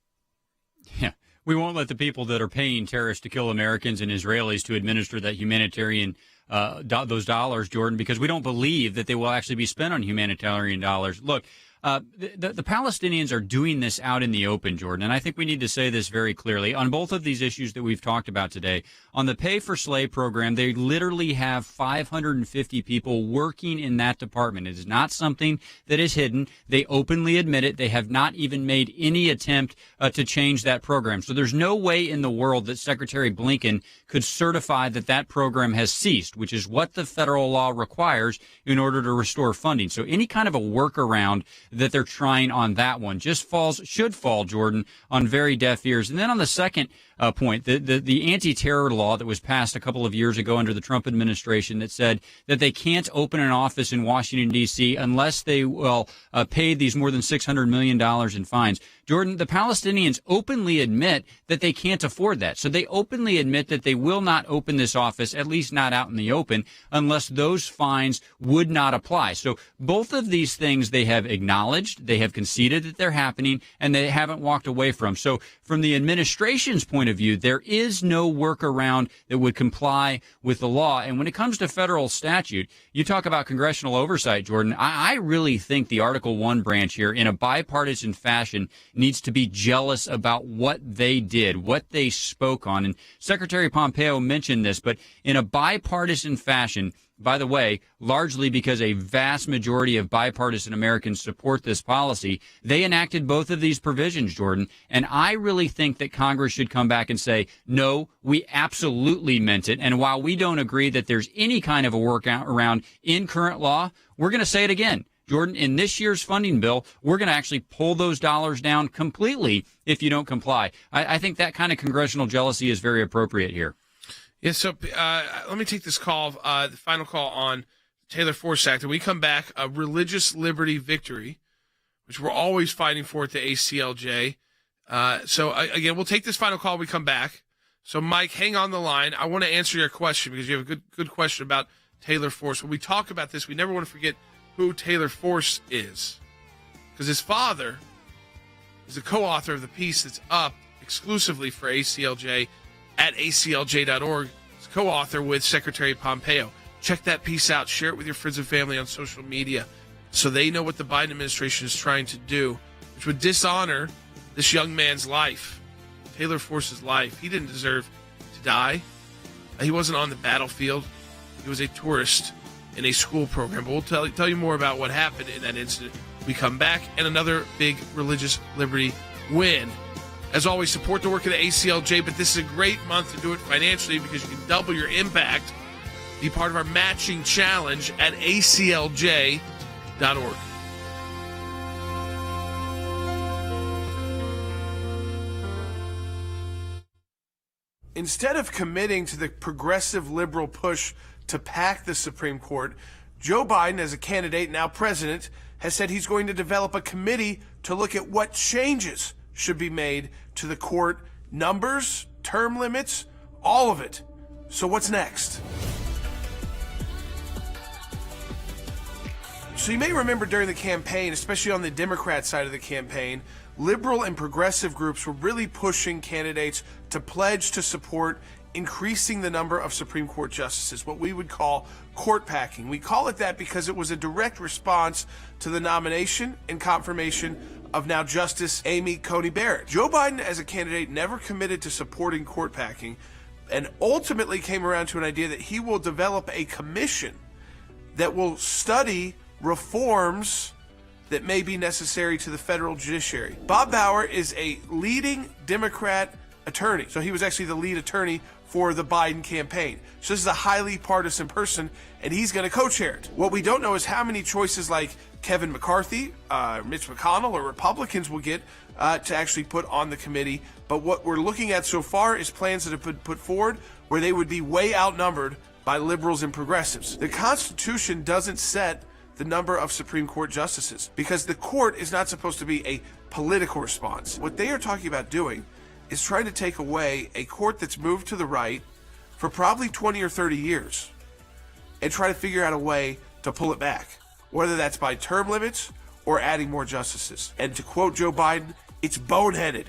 Yeah. We won't let the people that are paying terrorists to kill Americans and Israelis to administer that humanitarian those dollars, Jordan, because we don't believe that they will actually be spent on humanitarian dollars. Look, the Palestinians are doing this out in the open, Jordan, and I think we need to say this very clearly on both of these issues that we've talked about today. On the Pay for Slay program, they literally have 550 people working in that department. It is not something that is hidden. They openly admit it. They have not even made any attempt to change that program. So there's no way in the world that Secretary Blinken could certify that that program has ceased, which is what the federal law requires in order to restore funding. So any kind of a workaround that they're trying on that one just should fall, Jordan, on very deaf ears. And then on the second point, the anti-terror law that was passed a couple of years ago under the Trump administration that said that they can't open an office in Washington, D.C. unless they will pay these more than $600 million in fines. Jordan, the Palestinians openly admit that they can't afford that. So they openly admit that they will not open this office, at least not out in the open, unless those fines would not apply. So both of these things they have acknowledged, they have conceded that they're happening, and they haven't walked away from. So from the administration's point of view, there is no workaround that would comply with the law. And when it comes to federal statute, you talk about congressional oversight, Jordan. I really think the Article 1 branch here, in a bipartisan fashion, needs to be jealous about what they did, what they spoke on. And Secretary Pompeo mentioned this, but in a bipartisan fashion, by the way, largely because a vast majority of bipartisan Americans support this policy, they enacted both of these provisions, Jordan. And I really think that Congress should come back and say, no, we absolutely meant it. And while we don't agree that there's any kind of a workaround in current law, we're going to say it again. Jordan, in this year's funding bill, we're going to actually pull those dollars down completely if you don't comply. I think that kind of congressional jealousy is very appropriate here.
Yeah, so let me take this call, the final call on Taylor Force Act. And we come back, a religious liberty victory, which we're always fighting for at the ACLJ. So, again, we'll take this final call when we come back. So, Mike, hang on the line. I want to answer your question because you have a good question about Taylor Force. When we talk about this, we never want to forget who Taylor Force is, because his father is the co-author of the piece that's up exclusively for ACLJ at aclj.org. He's co-author with Secretary Pompeo. Check that piece out. Share it with your friends and family on social media so they know what the Biden administration is trying to do, which would dishonor this young man's life, Taylor Force's life. He didn't deserve to die. He wasn't on the battlefield. He was a tourist in a school program. But we'll tell you more about what happened in that incident. We come back, and another big religious liberty win. As always, support the work of the ACLJ, but this is a great month to do it financially because you can double your impact. Be part of our matching challenge at aclj.org. Instead of committing to the progressive liberal push to pack the Supreme Court, Joe Biden, as a candidate, now president, has said he's going to develop a committee to look at what changes should be made to the court, numbers, term limits, all of it. So what's next? So you may remember during the campaign, especially on the Democrat side of the campaign, liberal and progressive groups were really pushing candidates to pledge to support increasing the number of Supreme Court justices, what we would call court packing. We call it that because it was a direct response to the nomination and confirmation of now Justice Amy Coney Barrett. Joe Biden, as a candidate, never committed to supporting court packing and ultimately came around to an idea that he will develop a commission that will study reforms that may be necessary to the federal judiciary. Bob Bauer is a leading Democrat attorney. So he was actually the lead attorney for the Biden campaign. So this is a highly partisan person, and he's going to co-chair it. What we don't know is how many choices like Kevin McCarthy, Mitch McConnell, or Republicans will get to actually put on the committee. But what we're looking at so far is plans that have been put forward where they would be way outnumbered by liberals and progressives. The Constitution doesn't set the number of Supreme Court justices, because the court is not supposed to be a political response. What they are talking about doing is trying to take away a court that's moved to the right for probably 20 or 30 years and try to figure out a way to pull it back, whether that's by term limits or adding more justices. And to quote Joe Biden, it's boneheaded.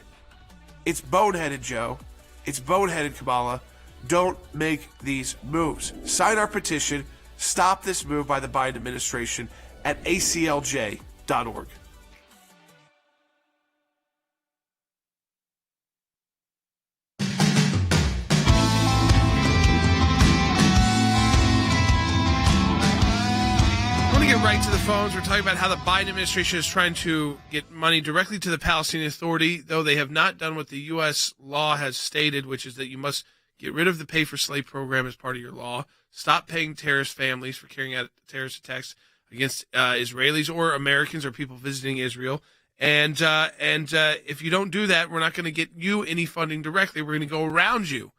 It's boneheaded, Joe. It's boneheaded, Kamala. Don't make these moves. Sign our petition. Stop this move by the Biden administration at aclj.org. Get right to the phones. We're talking about how the Biden administration is trying to get money directly to the Palestinian Authority, though they have not done what the U.S. law has stated, which is that you must get rid of the pay for slave program as part of your law. Stop paying terrorist families for carrying out terrorist attacks against Israelis or Americans or people visiting Israel. And if you don't do that, we're not going to get you any funding directly. We're going to go around you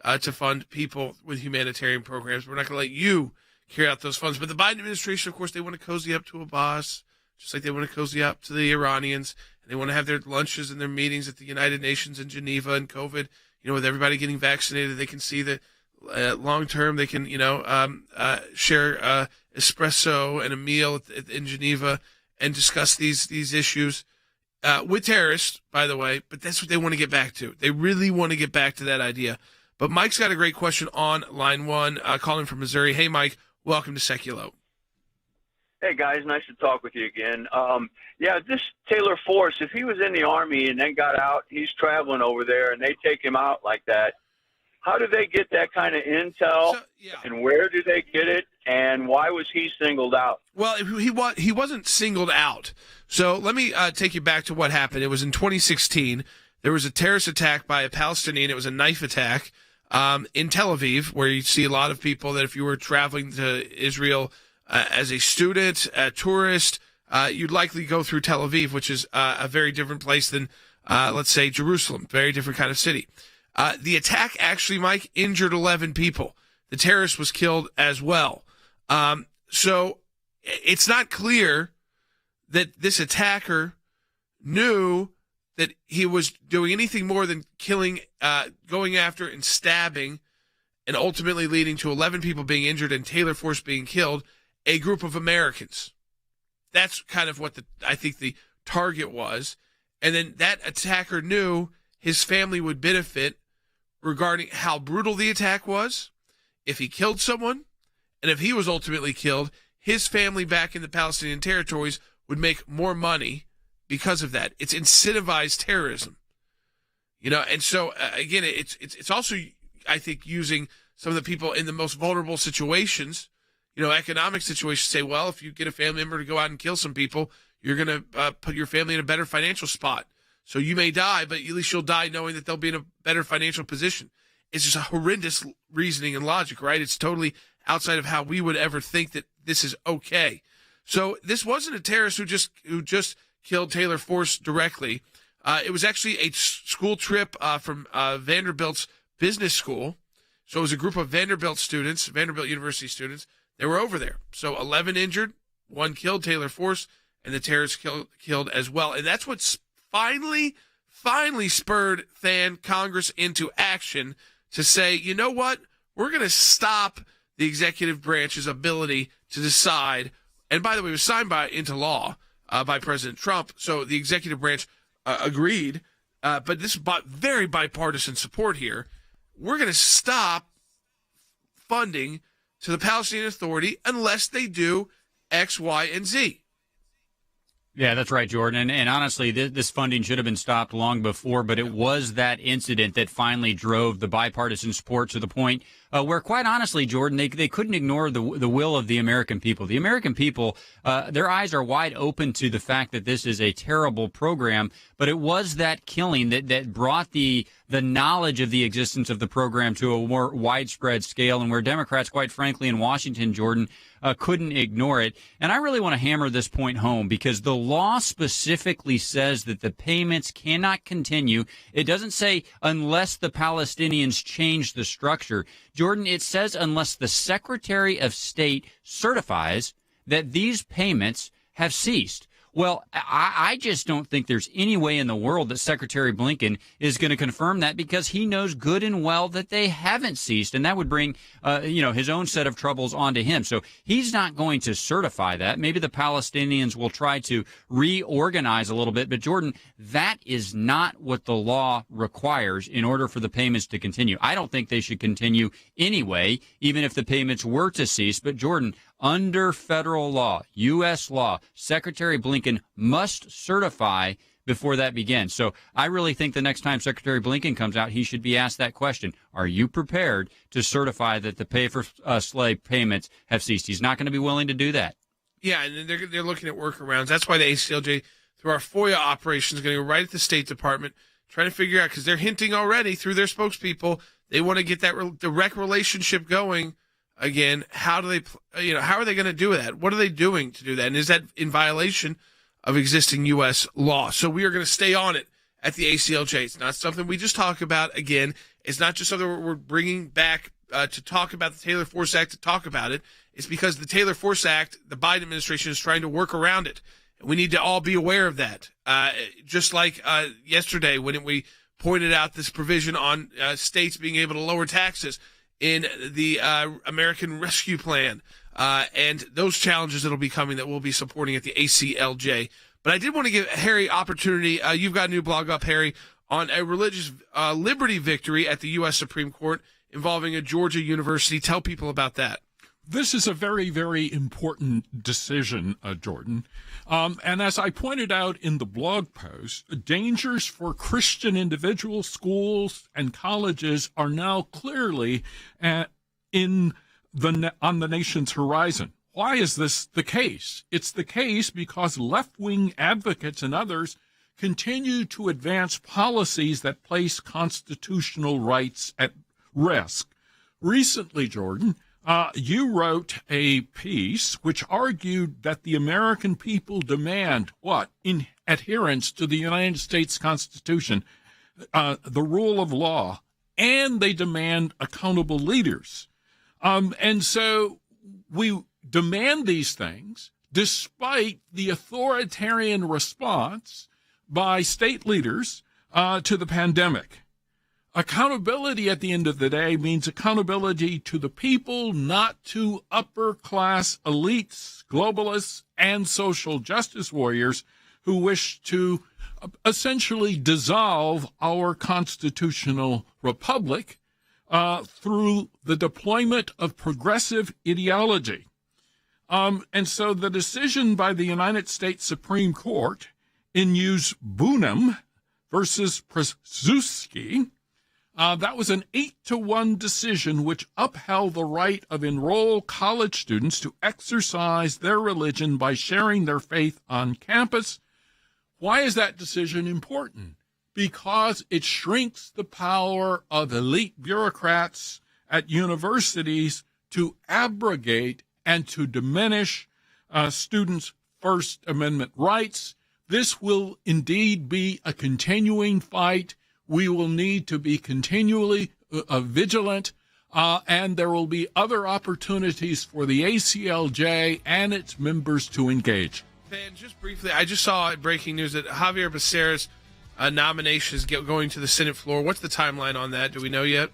to fund people with humanitarian programs. We're not going to let you carry out those funds. But the Biden administration, of course, they want to cozy up to Abbas, just like they want to cozy up to the Iranians. And they want to have their lunches and their meetings at the United Nations in Geneva. And COVID, with everybody getting vaccinated, they can see that long term they can, share espresso and a meal in Geneva and discuss these issues with terrorists, by the way. But that's what they want to get back to. They really want to get back to that idea. But Mike's got a great question on line one, calling from Missouri. Hey, Mike. Welcome to Sekulow.
Hey, guys. Nice to talk with you again. This Taylor Force, if he was in the Army and then got out, he's traveling over there, and they take him out like that. How do they get that kind of intel, and where do they get it, and why was he singled out?
Well, he wasn't singled out. So let me take you back to what happened. It was in 2016. There was a terrorist attack by a Palestinian. It was a knife attack. In Tel Aviv, where you see a lot of people that if you were traveling to Israel as a student, a tourist, you'd likely go through Tel Aviv, which is a very different place than, let's say, Jerusalem, very different kind of city. The attack actually, Mike, injured 11 people. The terrorist was killed as well. So it's not clear that this attacker knew that he was doing anything more than killing, going after and stabbing, and ultimately leading to 11 people being injured and Taylor Force being killed, a group of Americans. That's kind of what I think the target was. And then that attacker knew his family would benefit regarding how brutal the attack was, if he killed someone, and if he was ultimately killed, his family back in the Palestinian territories would make more money because of that. It's incentivized terrorism, and so again, it's also, I think, using some of the people in the most vulnerable situations, economic situations, say, well, if you get a family member to go out and kill some people, you're going to put your family in a better financial spot. So you may die, but at least you'll die knowing that they'll be in a better financial position. It's just a horrendous reasoning and logic, right? It's totally outside of how we would ever think that this is okay. So this wasn't a terrorist who just killed Taylor Force directly. It was actually a school trip from Vanderbilt's business school. So it was a group of Vanderbilt University students. They were over there. So 11 injured, 1 killed, Taylor Force, and the terrorist killed as well. And that's what's finally spurred Congress into action to say, you know what? We're going to stop the executive branch's ability to decide. And by the way, it was signed into law by President Trump. So the executive branch agreed. But this is very bipartisan support here. We're going to stop funding to the Palestinian Authority unless they do X, Y, and Z.
Yeah, that's right, Jordan. And honestly, this funding should have been stopped long before, but it was that incident that finally drove the bipartisan support to the point where, quite honestly, Jordan, they couldn't ignore the will of the American people. The American people, their eyes are wide open to the fact that this is a terrible program, but it was that killing that brought the knowledge of the existence of the program to a more widespread scale, and where Democrats, quite frankly, in Washington, Jordan, couldn't ignore it. And I really want to hammer this point home because the law specifically says that the payments cannot continue. It doesn't say unless the Palestinians change the structure. Jordan, it says unless the Secretary of State certifies that these payments have ceased. Well, I just don't think there's any way in the world that Secretary Blinken is going to confirm that, because he knows good and well that they haven't ceased, and that would bring, his own set of troubles onto him. So he's not going to certify that. Maybe the Palestinians will try to reorganize a little bit, but Jordan, that is not what the law requires in order for the payments to continue. I don't think they should continue anyway, even if the payments were to cease. But Jordan, under federal law, U.S. law, Secretary Blinken must certify before that begins. So I really think the next time Secretary Blinken comes out, he should be asked that question. Are you prepared to certify that the pay for slave payments have ceased? He's not going to be willing to do that.
Yeah, and they're looking at workarounds. That's why the ACLJ, through our FOIA operation, is going to go right at the State Department, trying to figure out, because they're hinting already through their spokespeople, they want to get that direct relationship going. Again, how are they going to do that? What are they doing to do that? And is that in violation of existing U.S. law? So we are going to stay on it at the ACLJ. It's not something we just talk about. Again, it's not just something we're bringing back to talk about the Taylor Force Act to talk about it. It's because the Taylor Force Act, the Biden administration is trying to work around it. And we need to all be aware of that. Just like yesterday when we pointed out this provision on states being able to lower taxes in the American Rescue Plan, and those challenges that will be coming that we'll be supporting at the ACLJ. But I did want to give Harry opportunity. You've got a new blog up, Harry, on a religious liberty victory at the U.S. Supreme Court involving a Georgia university. Tell people about that.
This is a very, very important decision, Jordan. And as I pointed out in the blog post, dangers for Christian individuals, schools, and colleges are now clearly on the nation's horizon. Why is this the case? It's the case because left-wing advocates and others continue to advance policies that place constitutional rights at risk. Recently, Jordan, you wrote a piece which argued that the American people demand what? In adherence to the United States Constitution, the rule of law, and they demand accountable leaders. And so we demand these things despite the authoritarian response by state leaders to the pandemic. Accountability at the end of the day means accountability to the people, not to upper-class elites, globalists, and social justice warriors who wish to essentially dissolve our constitutional republic through the deployment of progressive ideology. And so the decision by the United States Supreme Court in Use Bunam versus Prasuski, that was an 8-1 decision which upheld the right of enrolled college students to exercise their religion by sharing their faith on campus. Why is that decision important? Because it shrinks the power of elite bureaucrats at universities to abrogate and to diminish students' First Amendment rights. This will indeed be a continuing fight. We will need to be continually vigilant, and there will be other opportunities for the ACLJ and its members to engage.
Ben, just briefly, I just saw breaking news that Javier Becerra's nomination is going to the Senate floor. What's the timeline on that? Do we know yet?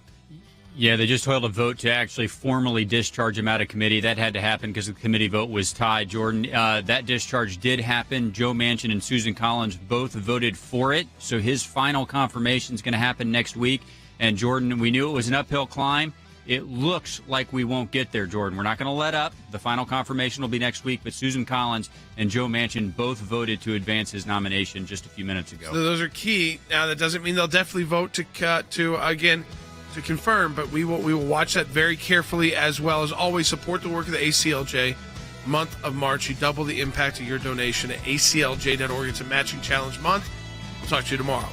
Yeah, they just held a vote to actually formally discharge him out of committee. That had to happen because the committee vote was tied, Jordan. That discharge did happen. Joe Manchin and Susan Collins both voted for it, so his final confirmation is going to happen next week. And, Jordan, we knew it was an uphill climb. It looks like we won't get there, Jordan. We're not going to let up. The final confirmation will be next week, but Susan Collins and Joe Manchin both voted to advance his nomination just a few minutes ago.
So those are key. Now, that doesn't mean they'll definitely vote to confirm, but we will watch that very carefully, as well as always support the work of the ACLJ. Month of March, you double the impact of your donation at aclj.org. It's a matching challenge month. We'll talk to you tomorrow.